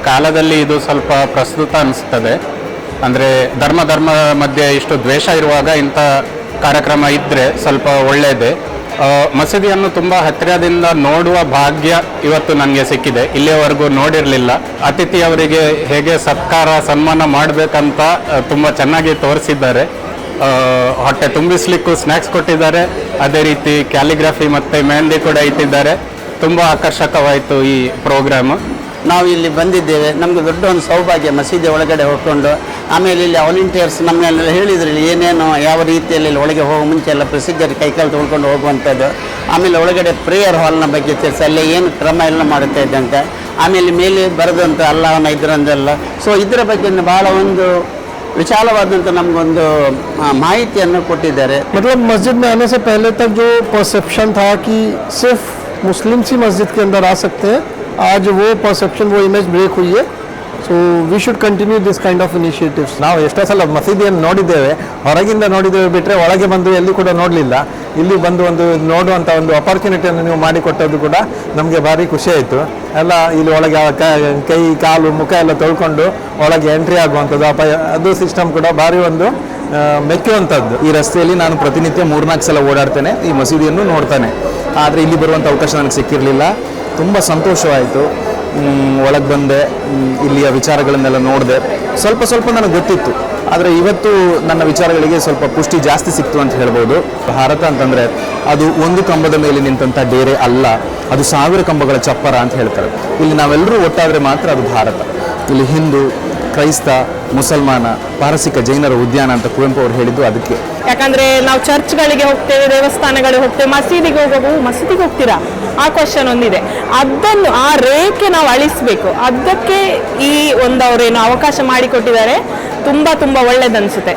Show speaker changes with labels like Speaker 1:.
Speaker 1: ಕಾಲದಲ್ಲಿ ಇದು ಸ್ವಲ್ಪ ಪ್ರಸ್ತುತ ಅನಿಸ್ತದೆ. ಅಂದರೆ ಧರ್ಮ ಮಧ್ಯೆ ಇಷ್ಟು ದ್ವೇಷ ಇರುವಾಗ ಇಂಥ ಕಾರ್ಯಕ್ರಮ ಇದ್ದರೆ ಸ್ವಲ್ಪ ಒಳ್ಳೆಯದೇ. ಮಸೀದಿಯನ್ನು ತುಂಬ ಹತ್ತಿರದಿಂದ ನೋಡುವ ಭಾಗ್ಯ ಇವತ್ತು ನನಗೆ ಸಿಕ್ಕಿದೆ. ಇಲ್ಲಿಯವರೆಗೂ ನೋಡಿರಲಿಲ್ಲ. ಅತಿಥಿಯವರಿಗೆ ಹೇಗೆ ಸತ್ಕಾರ ಸನ್ಮಾನ ಮಾಡಬೇಕಂತ ತುಂಬ ಚೆನ್ನಾಗಿ ತೋರಿಸಿದ್ದಾರೆ. ಹೊಟ್ಟೆ ತುಂಬಿಸ್ಲಿಕ್ಕೂ ಸ್ನ್ಯಾಕ್ಸ್ ಕೊಟ್ಟಿದ್ದಾರೆ. ಅದೇ ರೀತಿ ಕ್ಯಾಲಿಗ್ರಫಿ ಮತ್ತು ಮೆಹಂದಿ ಕೂಡ ಇಟ್ಟಿದ್ದಾರೆ. ತುಂಬ ಆಕರ್ಷಕವಾಯಿತು ಈ ಪ್ರೋಗ್ರಾಮ್.
Speaker 2: ನಾವು ಇಲ್ಲಿ ಬಂದಿದ್ದೇವೆ, ನಮಗೆ ದೊಡ್ಡ ಒಂದು ಸೌಭಾಗ್ಯ ಮಸೀದಿ ಒಳಗಡೆ ಹೋಗ್ಕೊಂಡು. ಆಮೇಲೆ ಇಲ್ಲಿ ವಾಲಂಟಿಯರ್ಸ್ ನಮ್ಮನ್ನೆಲ್ಲ ಹೇಳಿದ್ರು ಇಲ್ಲಿ ಏನೇನು ಯಾವ ರೀತಿಯಲ್ಲಿ ಒಳಗೆ ಹೋಗೋ ಮುಂಚೆ ಎಲ್ಲ ಪ್ರೊಸೀಜರ್ ಕೈಕಾಲು ತೊಳ್ಕೊಂಡು ಹೋಗುವಂಥದ್ದು. ಆಮೇಲೆ ಒಳಗಡೆ ಪ್ರೇಯರ್ ಹಾಲ್ನ ಬಗ್ಗೆ ತಿಳಿಸಿ ಅಲ್ಲಿ ಏನು ಕ್ರಮ ಎಲ್ಲ ಮಾಡುತ್ತಾ ಇದ್ದಂತೆ. ಆಮೇಲೆ ಮೇಲೆ ಬರೆದಂಥ ಅಲ್ಲಾಹನ ಇದರಂದೆಲ್ಲ. ಸೊ ಇದರ ಬಗ್ಗೆ ಭಾಳ ಒಂದು विशालवादंत नमगोंदु माहितियन्नु कोट्टिद्दारे।
Speaker 3: मतलब मस्जिद में आने से पहले तक जो परसेप्शन था कि सिर्फ मुस्लिम्स ही मस्जिद के अंदर आ सकते हैं, आज वो परसेप्शन वो इमेज ब्रेक हुई है। So we should continue this kind of initiatives.
Speaker 4: ನಾವು ಎಷ್ಟೋ ಸಲ ಮಸೀದಿಯನ್ನು ನೋಡಿದ್ದೇವೆ, ಹೊರಗಿಂದ ನೋಡಿದ್ದೇವೆ ಬಿಟ್ಟರೆ ಒಳಗೆ ಬಂದು ಎಲ್ಲಿ ಕೂಡ ನೋಡಲಿಲ್ಲ. ಇಲ್ಲಿ ಬಂದು ಒಂದು ನೋಡುವಂಥ ಒಂದು ಅಪರ್ಚುನಿಟಿಯನ್ನು ನೀವು ಮಾಡಿಕೊಟ್ಟದ್ದು ಕೂಡ ನಮಗೆ ಭಾರಿ ಖುಷಿ ಆಯಿತು. ಎಲ್ಲ ಇಲ್ಲಿ ಒಳಗೆ ಕೈ ಕಾಲು ಮುಖ ಎಲ್ಲ ತೊಳ್ಕೊಂಡು ಒಳಗೆ ಎಂಟ್ರಿ ಆಗುವಂಥದ್ದು ಅದು ಸಿಸ್ಟಮ್ ಕೂಡ ಭಾರಿ ಒಂದು ಮೆಚ್ಚುವಂಥದ್ದು. ಈ ರಸ್ತೆಯಲ್ಲಿ ನಾನು ಪ್ರತಿನಿತ್ಯ 3-4 ಸಲ ಓಡಾಡ್ತೇನೆ, ಈ ಮಸೀದಿಯನ್ನು ನೋಡ್ತಾನೆ. ಆದರೆ ಇಲ್ಲಿ ಬರುವಂಥ ಅವಕಾಶ ನನಗೆ ಸಿಕ್ಕಿರಲಿಲ್ಲ. ತುಂಬ ಸಂತೋಷವಾಯಿತು. ಒಳಗೆ ಬಂದೆ, ಇಲ್ಲಿಯ ವಿಚಾರಗಳನ್ನೆಲ್ಲ ನೋಡಿದೆ. ಸ್ವಲ್ಪ ನನಗೆ ಗೊತ್ತಿತ್ತು, ಆದರೆ ಇವತ್ತು ನನ್ನ ವಿಚಾರಗಳಿಗೆ ಸ್ವಲ್ಪ ಪುಷ್ಟಿ ಜಾಸ್ತಿ ಸಿಕ್ತು ಅಂತ ಹೇಳ್ಬೋದು. ಭಾರತ ಅಂತಂದರೆ ಅದು ಒಂದು ಕಂಬದ ಮೇಲೆ ನಿಂತಹ ಡೇರೆ ಅಲ್ಲ, ಅದು 1000 ಕಂಬಗಳ ಚಪ್ಪರ ಅಂತ ಹೇಳ್ತಾರೆ. ಇಲ್ಲಿ ನಾವೆಲ್ಲರೂ ಒಟ್ಟಾದರೆ ಮಾತ್ರ ಅದು ಭಾರತ. ಇಲ್ಲಿ ಹಿಂದೂ, ಕ್ರೈಸ್ತ, ಮುಸಲ್ಮಾನ, ಪಾರಸಿಕ, ಜೈನರ ಉದ್ಯಾನ ಅಂತ ಕುವೆಂಪು ಅವರು ಹೇಳಿದ್ದು ಅದಕ್ಕೆ.
Speaker 5: ಯಾಕಂದ್ರೆ ನಾವು ಚರ್ಚ್ಗಳಿಗೆ ಹೋಗ್ತೇವೆ, ದೇವಸ್ಥಾನಗಳಿಗೆ ಹೋಗ್ತೇವೆ, ಮಸೀದಿಗೆ ಹೋಗ್ತೀರಾ ಆ ಕ್ವಶನ್ ಒಂದಿದೆ. ಅದನ್ನು ಆ ರೇಖೆ ನಾವು ಅಳಿಸಬೇಕು. ಅದಕ್ಕೆ ಈ ಒಂದು ಅವರೇನು ಅವಕಾಶ ಮಾಡಿಕೊಟ್ಟಿದ್ದಾರೆ, ತುಂಬ ಒಳ್ಳೇದನ್ಸುತ್ತೆ.